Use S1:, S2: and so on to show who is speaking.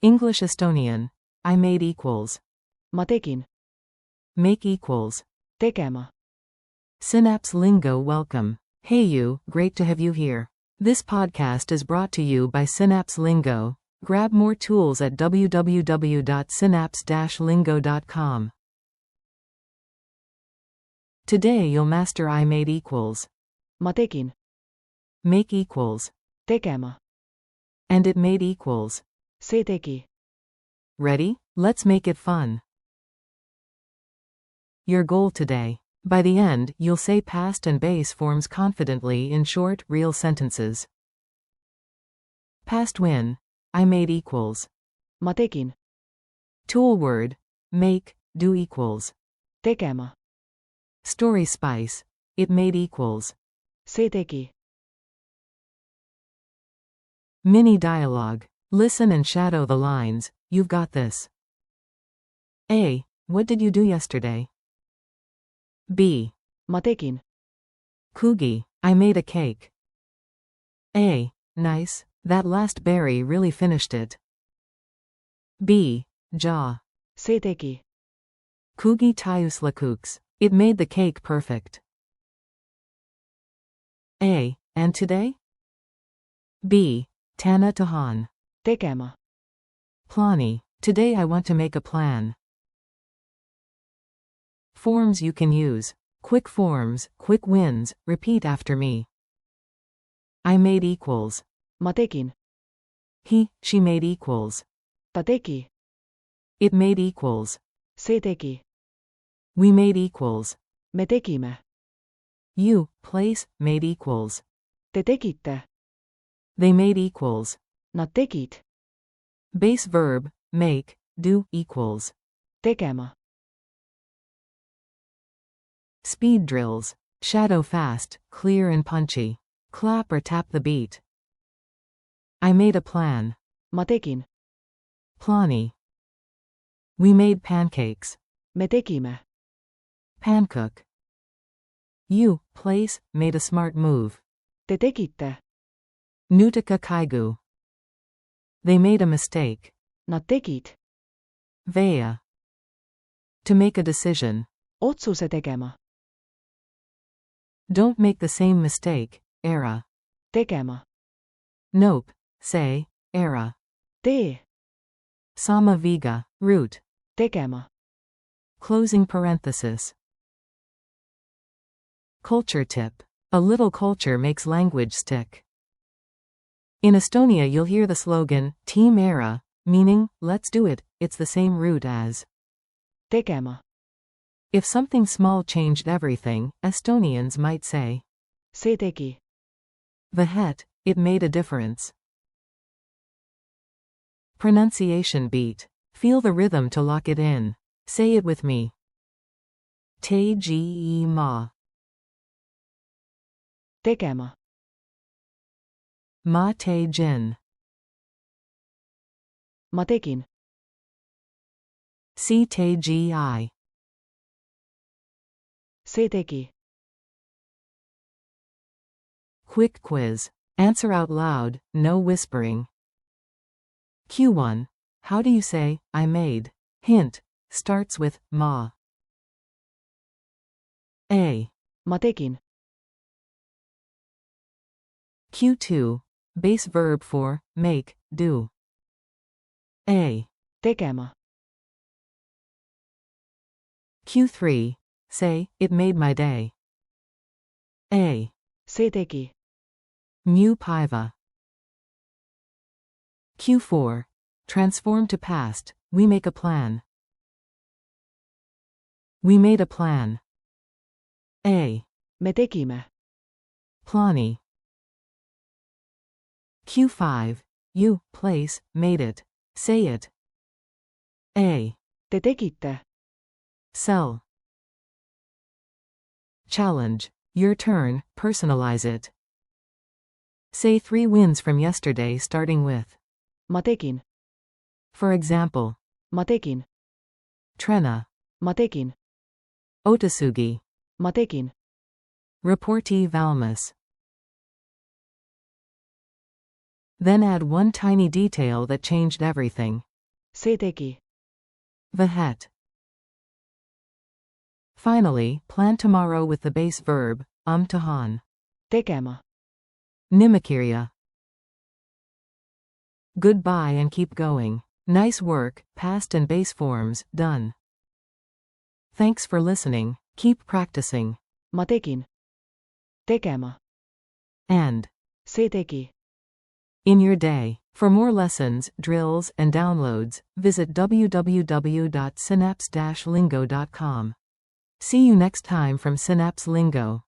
S1: English Estonian. I made equals.
S2: ma tegin.
S1: Make equals.
S2: tegema.
S1: Synapse Lingo welcome. Hey you, great to have you here. This podcast is brought to you by Synapse Lingo. Grab more tools at www.synapse-lingo.com. Today you'll master I made equals.
S2: ma tegin.
S1: Make equals.
S2: tegema.
S1: And it made equals.
S2: see tegi.
S1: Ready? Let's make it fun. Your goal today. By the end, you'll say past and base forms confidently in short, real sentences. Past win. I made equals.
S2: ma tegin.
S1: Tool word. Make, do equals.
S2: tegema.
S1: Story spice. It made equals.
S2: see tegi.
S1: Mini dialogue. Listen and shadow the lines. You've got this. A. What did you do yesterday? B.
S2: ma tegin.
S1: Coogie. I made a cake. A. Nice. That last berry really finished it. B. Jaw.
S2: see tegi.
S1: Coogie täiuslikult. It made the cake perfect. A. And today? B. Täna tahan.
S2: tegema.
S1: Plaani. Today I want to make a plan. Forms you can use. Quick forms, quick wins, repeat after me. I made equals.
S2: ma tegin.
S1: He, she made equals.
S2: ta tegi.
S1: It made equals.
S2: see tegi.
S1: We made equals.
S2: me tegime.
S1: You, place, made equals.
S2: te tegite.
S1: They made equals.
S2: nad tegid.
S1: Base verb, make, do, equals.
S2: tegema.
S1: Speed drills. Shadow fast, clear and punchy. Clap or tap the beat. I made a plan.
S2: ma tegin.
S1: Plaani. We made pancakes.
S2: me tegime.
S1: Pancook. You, place, made a smart move.
S2: te tegite.
S1: Nutika kaigu. They made a mistake.
S2: nad tegid.
S1: Vea. To make a decision.
S2: otsuse tegema.
S1: Don't make the same mistake, era.
S2: tegema.
S1: Nope, say, era.
S2: tee.
S1: Sama viga, root.
S2: tegema.
S1: Closing parenthesis. Culture tip. A little culture makes language stick. In Estonia you'll hear the slogan, Team Era, meaning, let's do it. It's the same root as.
S2: tegema.
S1: If something small changed everything, Estonians might say.
S2: see tegi.
S1: Vahet, it made a difference. Pronunciation beat. Feel the rhythm to lock it in. Say it with me. Tegin.
S2: tegema.
S1: Ma tegin.
S2: ma tegin.
S1: Si tegi.
S2: see tegi.
S1: Quick quiz. Answer out loud, no whispering. Q1. How do you say, I made? Hint. Starts with, ma. A.
S2: ma tegin.
S1: Q2. Base verb for, make, do. A.
S2: tegema.
S1: Q3. Say, it made my day. A.
S2: see tegi.
S1: Mu paiva. Q4. Transform to past, we make a plan. We made a plan. A.
S2: me tegime.
S1: Plaani. Q5. You, place, made it. Say it. A.
S2: te tegite.
S1: Sell. Challenge. Your turn, personalize it. Say 3 wins from yesterday starting with.
S2: ma tegin.
S1: For example.
S2: ma tegin.
S1: Trena.
S2: ma tegin.
S1: Otasugi.
S2: ma tegin.
S1: Reporti valmis. Then add one tiny detail that changed everything.
S2: Se tegi.
S1: Vahet. Finally, plan tomorrow with the base verb, tahan.
S2: Tekema.
S1: Nimikirja. Goodbye and keep going. Nice work, past and base forms, done. Thanks for listening, keep practicing.
S2: Ma tegin. Tegema.
S1: And
S2: Se tegi.
S1: in your day. For more lessons, drills, and downloads, visit www.synapse-lingo.com. See you next time from Synapse Lingo.